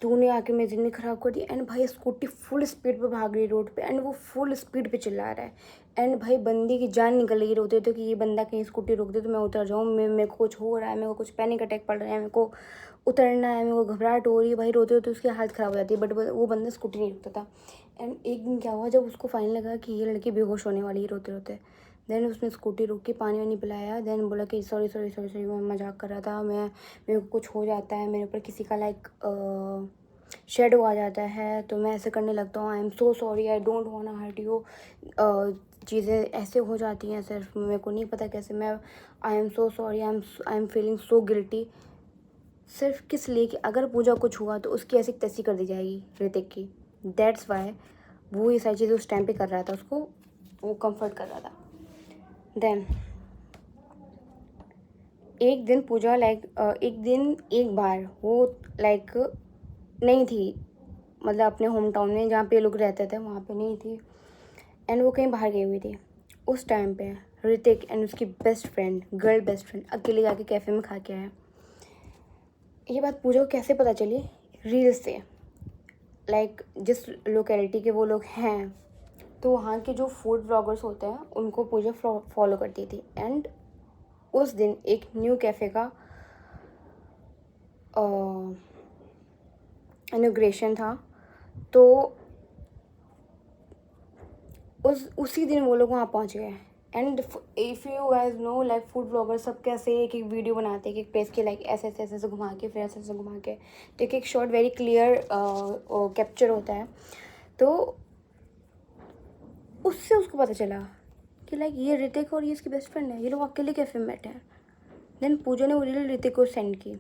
तूने आके मेरी ज़िंदगी ख़राब कर दी। एंड भाई स्कूटी फुल स्पीड पे भाग रही रोड पे, एंड वो फुल स्पीड पे चिल्ला रहा है, एंड भाई बंदी की जान निकल रही रोते थे कि ये बंदा कहीं स्कूटी रोक दे तो मैं उतर जाऊँ, मेरे को कुछ हो रहा है, मेरे को कुछ पैनिक अटैक पड़ रहा है, मेरे को उतरना है, मेरे को घबराहट हो रही है। भाई रोते रोते उसकी हालत ख़राब हो जाती है, बट वो बंदा स्कूटी नहीं रुकता था। एंड एक दिन क्या हुआ, जब उसको फाइनल लगा कि ये लड़की बेहोश होने वाली है रोते रोते, देन उसने स्कूटी रोक के पानी वानी पिलाया, देन बोला कि सॉरी सॉरी सॉरी सॉरी, मैं मजाक कर रहा था, मेरे को कुछ हो जाता है, मेरे ऊपर किसी का शेडो आ जाता है तो मैं ऐसे करने लगता हूँ, I am so sorry, I don't want to hurt you, चीज़ें ऐसे हो जाती हैं, सिर्फ मेरे को नहीं पता कैसे, मैं आई am so sorry, I am feeling so guilty. सिर्फ किस लिए कि अगर पूजा कुछ हुआ तो उसकी ऐसी तैसी कर दी जाएगी ऋतिक की, दैट्स वाई वो ये सारी चीज़ें उस टाइम पे कर रहा था, उसको वो कंफर्ट कर रहा था। देन एक दिन पूजा एक बार वो नहीं थी, मतलब अपने होम टाउन में जहाँ पे लोग रहते थे वहाँ पे नहीं थी, एंड वो कहीं बाहर गई हुई थी। उस टाइम पे ऋतिक एंड उसकी best friend, girl best friend, अकेले जाके कैफ़े में खा के आया। ये बात पूजा को कैसे पता चली? रील्स से। जिस लोकेलिटी के वो लोग हैं तो वहाँ के जो फूड ब्लॉगर्स होते हैं उनको पूजा फॉलो करती थी। एंड उस दिन एक न्यू कैफ़े का इनॉग्रेशन था, तो उसी दिन वो लोग वहाँ पहुँच गए। And if you guys know food blogger सब कैसे एक एक वीडियो बनाते हैं, एक प्लेस के ऐसे ऐसे ऐसे घुमा के, फिर ऐसे ऐसे घुमा के, तो एक शॉट वेरी क्लियर कैप्चर होता है। तो उससे उसको पता चला कि ये ऋतिक और ये इसकी बेस्ट फ्रेंड है, ये लोग अकेले कैफे में बैठे हैं। देन पूजा ने वो रील ऋतिक को सेंड की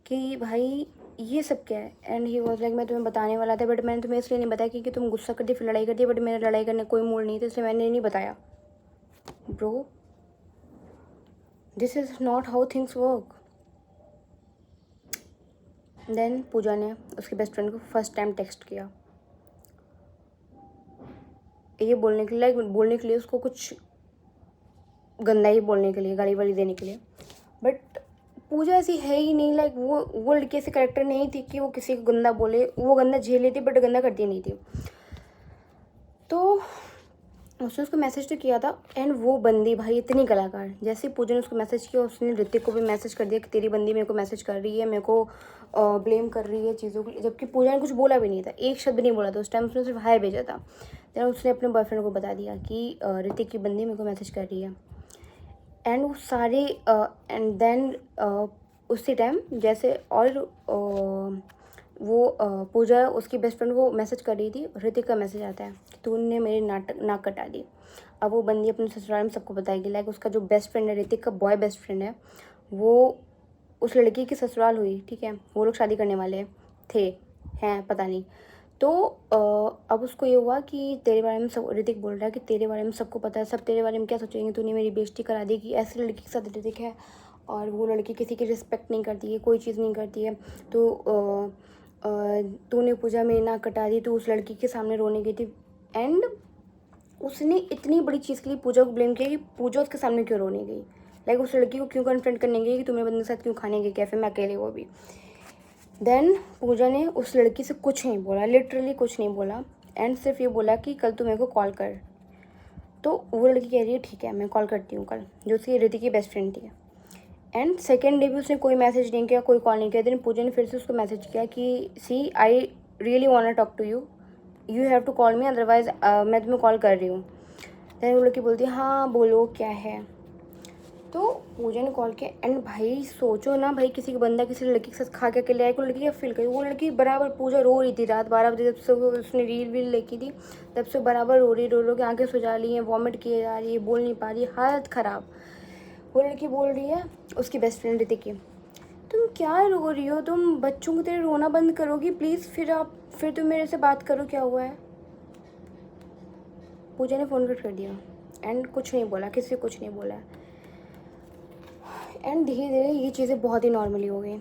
कि भाई ये सब क्या है, एंड ही वॉज मैं तुम्हें बताने वाला था, बट मैंने तुम्हें इसलिए नहीं बताया क्योंकि तुम गुस्सा कर दी, फिर लड़ाई कर दी, बट मेरा लड़ाई करने कोई मूड नहीं था, इसलिए मैंने नहीं बताया। Bro, this is not how things work. Then Pooja ने उसके बेस्ट फ्रेंड को फर्स्ट टाइम टेक्स्ट किया, ये बोलने के लिए उसको कुछ गंदा ही बोलने के लिए, गाली वाली देने के लिए। बट पूजा ऐसी है ही नहीं, वो लड़की ऐसी करेक्टर नहीं थी कि वो किसी को गंदा बोले, वो गंदा झेल लेती बट गंदा करती नहीं थी। तो उसने उसको मैसेज तो किया था, एंड वो बंदी भाई इतनी कलाकार, जैसे पूजा ने उसको मैसेज किया उसने ऋतिक को भी मैसेज कर दिया कि तेरी बंदी मेरे को मैसेज कर रही है, मेरे को ब्लेम कर रही है चीज़ों को, जबकि पूजा ने कुछ बोला भी नहीं था, एक शब्द नहीं बोला था उस टाइम, उसने सिर्फ हाय भेजा था। देन उसने अपने बॉयफ्रेंड को बता दिया कि ऋतिक की बंदी मेरे को मैसेज कर रही है। एंड वो सारे एंड देन उसी टाइम जैसे और पूजा उसकी बेस्ट फ्रेंड को मैसेज कर रही थी, ऋतिक का मैसेज आता है कि तूने मेरी नाक कटा दी। अब वो बंदी अपने ससुराल में सबको बताएगी, उसका जो बेस्ट फ्रेंड है, ऋतिक का बॉय बेस्ट फ्रेंड है, वो उस लड़की की ससुराल हुई, ठीक है, वो लोग शादी करने वाले थे, हैं पता नहीं। तो अब उसको ये हुआ कि तेरे बारे में सब, ऋतिक बोल रहा है कि तेरे बारे में सबको पता है, सब तेरे बारे में क्या सोचेंगे, तूने मेरी बेइज्जती करा दी कि ऐसी लड़की के साथ ऋतिक है, और वो लड़की किसी की रिस्पेक्ट नहीं करती है, कोई चीज़ नहीं करती है, तो तूने पूजा मेरी नाक कटा दी, तो उस लड़की के सामने रोने गई थी। एंड उसने इतनी बड़ी चीज़ के लिए पूजा को ब्लेम किया कि पूजा उसके सामने क्यों रोने गई, उस लड़की को क्यों कन्फ्रंट करने गई कि तुम्हें बंदे के साथ क्यों खाने गई कैफ़े में अकेले, वो भी। देन पूजा ने उस लड़की से कुछ नहीं बोला, लिटरली कुछ नहीं बोला, एंड सिर्फ ये बोला कि कल तू मेरे को कॉल कर। तो वो लड़की कह रही है ठीक है मैं कॉल करती हूँ कल, जो उसकी ऋतिक की बेस्ट फ्रेंड थी। एंड सेकेंड डे भी उसने कोई मैसेज नहीं किया, कोई कॉल नहीं किया। देन पूजा ने फिर से उसको मैसेज किया कि see I really want to talk to you, you have to call me, otherwise मैं तुम्हें कॉल कर रही हूँ। देन वो लड़की बोलती है हाँ बोलो क्या है। तो पूजा ने कॉल किया, एंड भाई सोचो ना भाई, किसी का बंदा किसी लड़की के साथ खा के अकेले आए, को लड़की क्या फील करी। वो लड़की बराबर, पूजा रो रही थी रात 12 बजे, जब से उसने रील देखी थी तब से बराबर रो के आंखें सुजा ली हैं, वॉमिट किए जा रही है, बोल नहीं पा रही, हालत ख़राब। वो लड़की बोल रही है उसकी बेस्ट फ्रेंड ऋतिक की, तुम क्या रो रही हो, तुम बच्चों की तरह रोना बंद करोगी प्लीज़, फिर तुम मेरे से बात करो क्या हुआ है। पूजा ने फ़ोन कट कर दिया एंड कुछ नहीं बोला, किसी कुछ नहीं बोला। एंड धीरे धीरे ये चीज़ें बहुत ही नॉर्मली हो गई,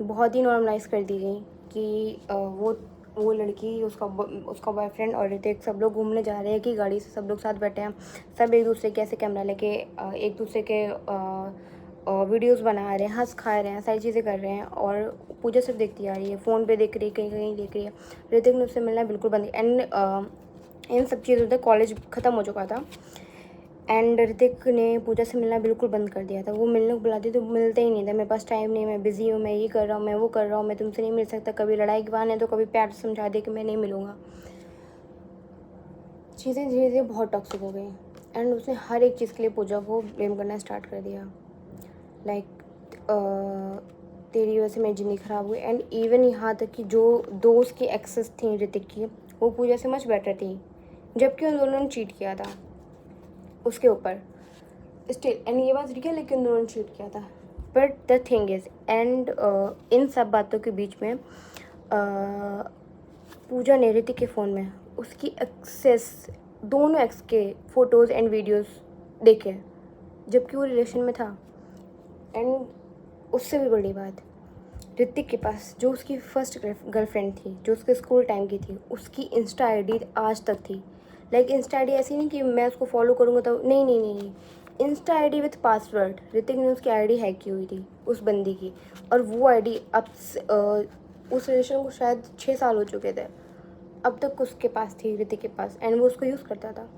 बहुत ही नॉर्मलाइज कर दी गई कि वो लड़की, उसका बॉयफ्रेंड और ऋतिक सब लोग घूमने जा रहे हैं कि गाड़ी से सब लोग साथ बैठे हैं, सब एक दूसरे के ऐसे कैमरा लेके एक दूसरे के वीडियोस बना रहे हैं, हंस खा रहे हैं, सारी चीज़ें कर रहे हैं, और पूजा सिर्फ देखती आ रही है, फ़ोन पे देख रही है, कहीं कहीं देख रही है। ऋतिक ने उससे मिलना बिल्कुल बंद। एंड इन सब चीज़ों तक कॉलेज ख़त्म हो चुका था। एंड ऋतिक ने पूजा से मिलना बिल्कुल बंद कर दिया था। वो मिलने को बुलाती तो मिलते ही नहीं था, मेरे पास टाइम नहीं, मैं बिज़ी हूँ, मैं ये कर रहा हूँ, मैं वो कर रहा हूँ, मैं तुमसे नहीं मिल सकता। कभी लड़ाई के बहाने तो कभी प्यार से समझा दिया कि मैं नहीं मिलूँगा। चीज़ें धीरे धीरे बहुत टॉक्सिक हो गई एंड उसने हर एक चीज़ के लिए पूजा को ब्लेम करना स्टार्ट कर दिया। लाइक तेरी वजह से मेरी ज़िंदगी ख़राब हुई। एंड इवन यहाँ तक कि जो दोस्त की एक्सेस थी ऋतिक की, वो पूजा से मच बेटर थी, जबकि उन दोनों ने चीट किया था उसके ऊपर स्टिल। एंड ये बात ठीक है, लेकिन उन दोनों ने चीट किया था। But the thing is and in सब बातों के बीच में पूजा ने ऋतिक के फ़ोन में उसकी एक्सेस, दोनों एक्स के फ़ोटोज़ एंड वीडियोस देखे, जबकि वो रिलेशन में था। एंड उससे भी बड़ी बात, ऋतिक के पास जो उसकी फर्स्ट गर्लफ्रेंड थी, जो उसके स्कूल टाइम की थी, उसकी इंस्टा आईडी आज तक थी। लाइक इंस्टा आईडी ऐसी नहीं कि मैं उसको फॉलो करूँगा तो नहीं नहीं नहीं नहीं, Insta ID with password. Hrithik ने उसकी आईडी हैक की हुई थी उस बंदी की, और वो आईडी अब उस रिलेशन को शायद 6 साल हो चुके थे, अब तक उसके पास थी, ऋतिक के पास, एंड वो उसको यूज़ करता था।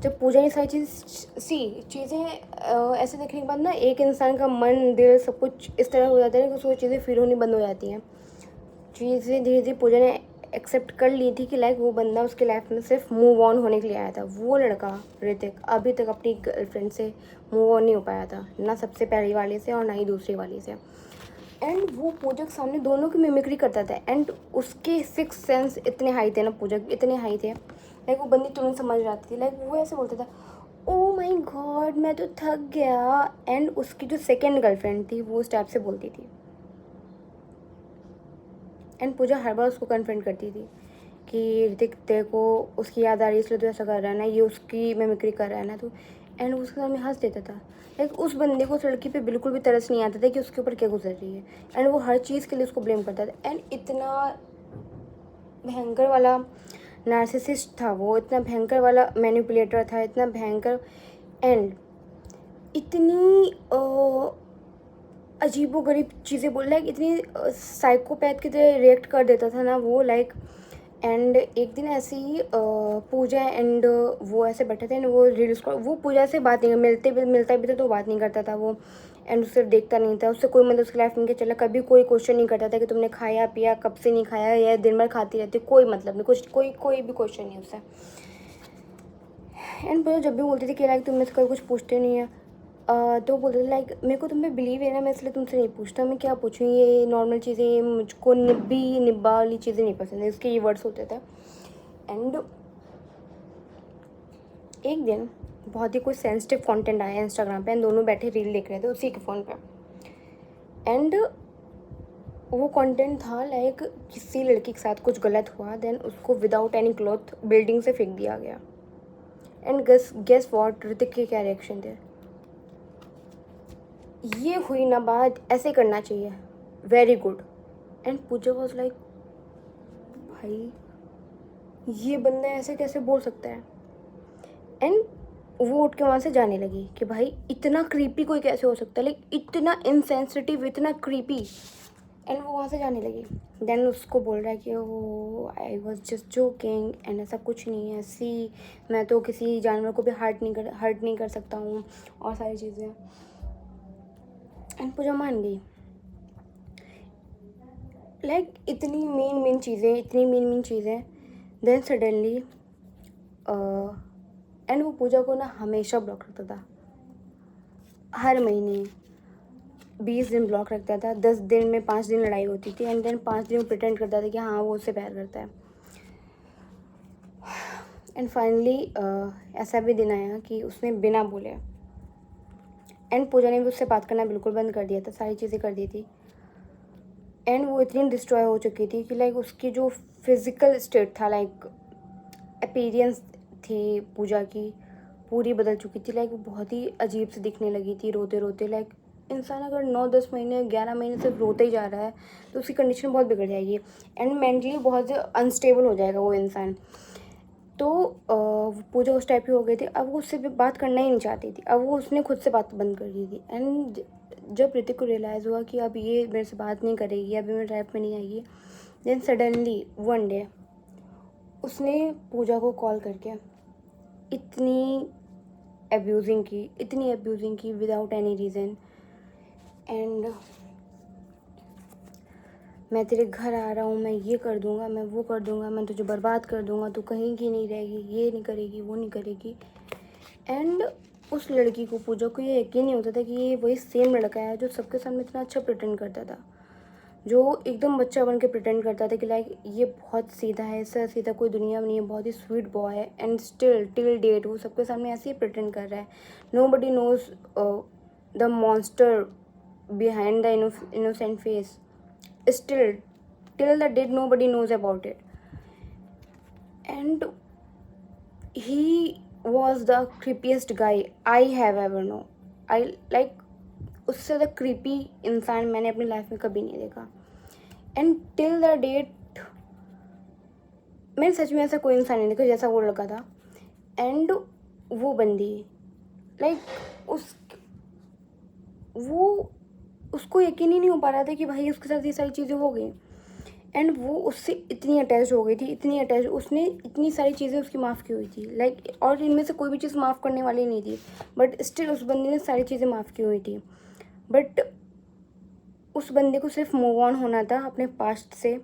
जब पूजा ये सारी चीज़ें ऐसे देखने के बाद ना, एक इंसान का मन दिल सब कुछ इस तरह हो जाता है कि उसको चीज़ें फील होनी बंद हो जाती हैं। चीज़ें धीरे धीरे पूजा ने एक्सेप्ट कर ली थी कि लाइक वो बंदा उसके लाइफ में सिर्फ मूव ऑन होने के लिए आया था। वो लड़का ऋतिक अभी तक अपनी गर्लफ्रेंड से मूव ऑन नहीं हो पाया था, ना सबसे पहली वाली से और ना ही दूसरी वाली से। एंड वो पूजा के सामने दोनों की मिमिक्री करता था। एंड उसके 6 सेंस इतने हाई थे ना, पूजा के इतने हाई थे, लाइक वो बंदी तुरंत समझ जाती थी। लाइक वो ऐसे बोलता था, ओ माय गॉड मैं तो थक गया। एंड उसकी जो सेकेंड गर्लफ्रेंड थी वो उस टाइप से बोलती थी, एंड पूजा हर बार उसको कन्फ्रंट करती थी कि ऋतिक तेरे को उसकी याद आ रही है इसलिए तो ऐसा कर रहा है ना, ये उसकी मिमिक्री कर रहा है ना तो। एंड उसके सामने हंस देता था। लाइक उस बंदे को उस लड़की पे बिल्कुल भी तरस नहीं आता था कि उसके ऊपर क्या गुजर रही है। एंड वो हर चीज़ के लिए उसको ब्लेम करता था। एंड इतना भयंकर वाला नार्सिसिस्ट था वो, इतना भयंकर वाला मैनिपुलेटर था, इतना भयंकर। एंड इतनी अजीबोगरीब चीज़ें बोल, लाइक इतनी साइकोपैथ की तरह रिएक्ट कर देता था ना वो, लाइक। एंड एक दिन ऐसे ही पूजा एंड वो ऐसे बैठे थे एंड वो रील्स को, वो पूजा से बात नहीं, मिलता भी था तो बात नहीं करता था वो। एंड उससे देखता नहीं था, उससे कोई मतलब उसकी लाइफ में क्या चला, कभी कोई क्वेश्चन नहीं करता था कि तुमने खाया पिया, कब से नहीं खाया, या दिन भर खाती रहती, कोई मतलब नहीं, कुछ कोई भी क्वेश्चन नहीं उससे। एंड पूजा जब भी बोलती थी कि लाइक तुम मेरे से कभी कुछ पूछते नहीं है, तो बोलते थे लाइक मेरे को तुम पे बिलीव है ना, मैं इसलिए तुमसे नहीं पूछता, मैं क्या पूछूँ, ये नॉर्मल चीज़ें, मुझको निब्बा वाली चीज़ें नहीं पसंद है, इसके ये वर्ड्स होते थे। एंड एक दिन बहुत ही कोई सेंसिटिव कंटेंट आया इंस्टाग्राम पे, एंड दोनों बैठे रील देख रहे थे उसी के फ़ोन पे। एंड वो कंटेंट था लाइक किसी लड़की के साथ कुछ गलत हुआ, देन उसको विदाउट एनी क्लॉथ बिल्डिंग से फेंक दिया गया। एंड गेस व्हाट, ऋतिक के क्या रिएक्शन थे, ये हुई ना बात, ऐसे करना चाहिए, very good. And Pooja was like भाई ये बंदा ऐसे कैसे बोल सकता है। एंड वो उठ के वहाँ से जाने लगी कि भाई इतना क्रीपी कोई कैसे हो सकता है, लाइक इतना इनसेंसिटिव, इतना क्रीपी। एंड वो वहाँ से जाने लगी। देन उसको बोल रहा है कि oh I was just joking, and ऐसा कुछ नहीं है, सी मैं तो किसी जानवर को भी हर्ट नहीं कर सकता हूँ, और सारी चीज़ें। एंड पूजा मान गई। लाइक इतनी मेन चीज़ें। देन सडनली एंड वो पूजा को ना हमेशा ब्लॉक रखता था, हर महीने 20 दिन ब्लॉक रखता था। 10 दिन में 5 दिन लड़ाई होती थी, एंड देन 5 दिन प्रिटेंड करता था कि हाँ वो उससे प्यार करता है। एंड फाइनली ऐसा भी दिन आया कि उसने बिना बोले, एंड पूजा ने भी उससे बात करना बिल्कुल बंद कर दिया था, सारी चीज़ें कर दी थी। एंड वो इतनी डिस्ट्रॉय हो चुकी थी कि लाइक उसकी जो फिज़िकल स्टेट था, लाइक अपीयरेंस थी पूजा की, पूरी बदल चुकी थी। लाइक वो बहुत ही अजीब से दिखने लगी थी, रोते रोते। लाइक इंसान अगर 9-10 महीने 11 महीने से रोते ही जा रहा है तो उसकी कंडीशन बहुत बिगड़ जाएगी, एंड मेंटली बहुत अनस्टेबल हो जाएगा वो इंसान। तो पूजा उस टाइप की हो गई थी, अब वो उससे भी बात करना ही नहीं चाहती थी, अब वो उसने खुद से बात बंद कर दी थी। एंड जब ऋतिक को रियलाइज़ हुआ कि अब ये मेरे से बात नहीं करेगी, अभी मेरी लाइफ में नहीं आएगी, देन सडनली वन डे उसने पूजा को कॉल करके इतनी अब्यूजिंग की विदाउट एनी रीज़न। एंड मैं तेरे घर आ रहा हूँ, मैं ये कर दूँगा, मैं वो कर दूँगा, मैं तुझे बर्बाद कर दूँगा, तू कहीं की नहीं रहेगी, ये नहीं करेगी, वो नहीं करेगी। एंड उस लड़की को, पूजा को, ये यकीन नहीं होता था कि ये वही सेम लड़का है जो सबके सामने इतना अच्छा प्रिटेंड करता था, जो एकदम बच्चा बन के प्रिटेंड करता था कि लाइक ये बहुत सीधा है, इससे सीधा कोई दुनिया में नहीं है, बहुत ही स्वीट बॉय है। एंड स्टिल टिल डेट वो सबके सामने ऐसे ही प्रिटेंड कर रहा है। Nobody knows the monster behind the innocent face. Still, till the date, nobody knows about it. And he was the creepiest guy I have ever known. I like उससे ज़्यादा creepy इंसान मैंने अपनी life में कभी नहीं देखा। And till the date मैंने सच में ऐसा कोई इंसान नहीं देखा जैसा वो लड़का था। एंड वो बंदी लाइक उसको यकीन ही नहीं हो पा रहा था कि भाई उसके साथ ये सारी चीज़ें हो गई। एंड वो उससे इतनी अटैच हो गई थी, उसने इतनी सारी चीज़ें उसकी माफ़ की हुई थी लाइक, और इनमें से कोई भी चीज़ माफ़ करने वाली नहीं थी, बट स्टिल उस बंदे ने सारी चीज़ें माफ़ की हुई थी। बट उस बंदे को सिर्फ मूव ऑन होना था अपने पास्ट से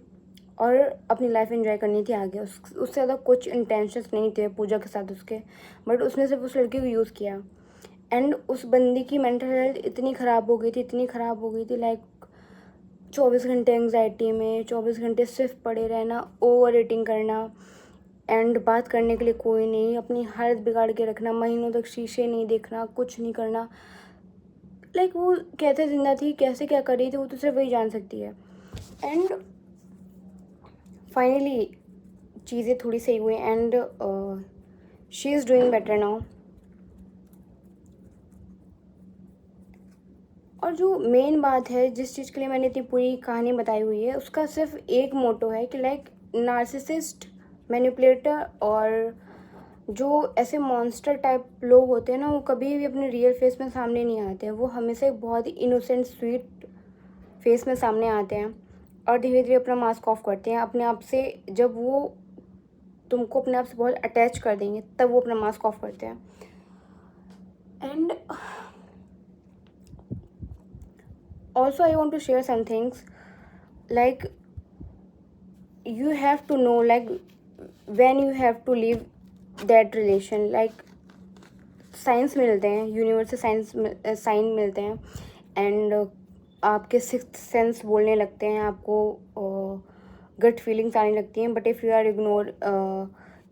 और अपनी लाइफ एंजॉय करनी थी आगे। उससे ज़्यादा कुछ इंटेंशंस नहीं थे पूजा के साथ उसके, बट उसने सिर्फ उस लड़के को यूज़ किया। एंड उस बंदी की मेंटल हेल्थ इतनी ख़राब हो गई थी लाइक 24 घंटे एंग्जाइटी में, 24 घंटे सिर्फ पड़े रहना, ओवर ईटिंग करना, एंड बात करने के लिए कोई नहीं, अपनी हालत बिगाड़ के रखना, महीनों तक शीशे नहीं देखना, कुछ नहीं करना। लाइक वो कैसे जिंदा थी, कैसे क्या कर रही थी, वो तो सिर्फ वही जान सकती है। एंड फाइनली चीज़ें थोड़ी सही हुई and she is doing better now. और जो मेन बात है, जिस चीज़ के लिए मैंने इतनी पूरी कहानी बताई हुई है, उसका सिर्फ एक मोटो है कि लाइक नार्सिसिस्ट, मैनिपुलेटर और जो ऐसे मॉन्स्टर टाइप लोग होते हैं ना, वो कभी भी अपने रियल फेस में सामने नहीं आते हैं। वो हमेशा एक बहुत ही इनोसेंट स्वीट फेस में सामने आते हैं और धीरे धीरे अपना मास्क ऑफ करते हैं अपने आप से। जब वो तुमको अपने आप से बहुत अटैच कर देंगे तब वो अपना मास्क ऑफ करते हैं। And also I want to share some things like you have to know like when you have to leave that relation। like science मिलते हैं, यूनिवर्स से साइन मिलते हैं एंड आपके सिक्स्थ सेंस बोलने लगते हैं, आपको गट फीलिंग्स आने लगती हैं। But if you are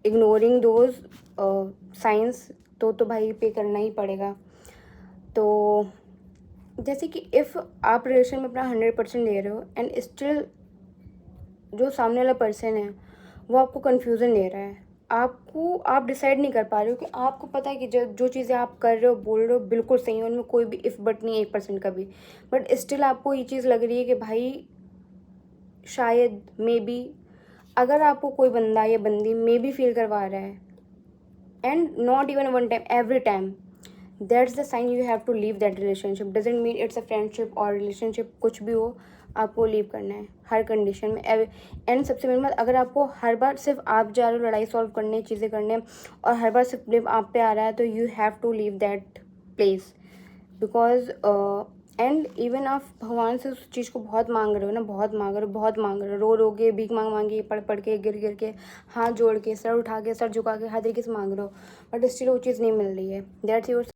ignoring those signs तो भाई पे करना ही पड़ेगा। तो जैसे कि इफ़ आप रिलेशन में अपना 100% दे रहे हो एंड स्टिल जो सामने वाला पर्सन है वो आपको कन्फ्यूज़न दे रहा है, आप डिसाइड नहीं कर पा रहे हो कि आपको पता है कि जो चीज़ें आप कर रहे हो, बोल रहे हो, बिल्कुल सही है, उनमें कोई भी इफ़ बट नहीं 1% का भी, बट स्टिल आपको ये चीज़ लग रही है कि भाई शायद मे बी, अगर आपको कोई बंदा या बंदी मे बी फील करवा रहा है and not even one time, every time, that's the sign you have to leave that relationship. Doesn't mean it's a friendship और रिलेशनशिप, कुछ भी हो आपको लीव करना है हर कंडीशन में। एंड सबसे मेन बात, अगर आपको हर बार सिर्फ आप जा रहे हो लड़ाई सॉल्व करने, चीज़ें करने, और हर बार सिर्फ ब्लेम आप पे आ रहा है, तो you have to leave that place. Because and even आप भगवान से उस चीज़ को बहुत मांग रहे हो ना, बहुत मांग रहे हो, रो के, भीख मांग के, पढ़ के, गिर के, हाथ जोड़ के, सर उठा के, सर झुका के, हर तरीके से मांग रहे हो, बट स्टिल वो चीज़ नहीं मिल रही है। That's your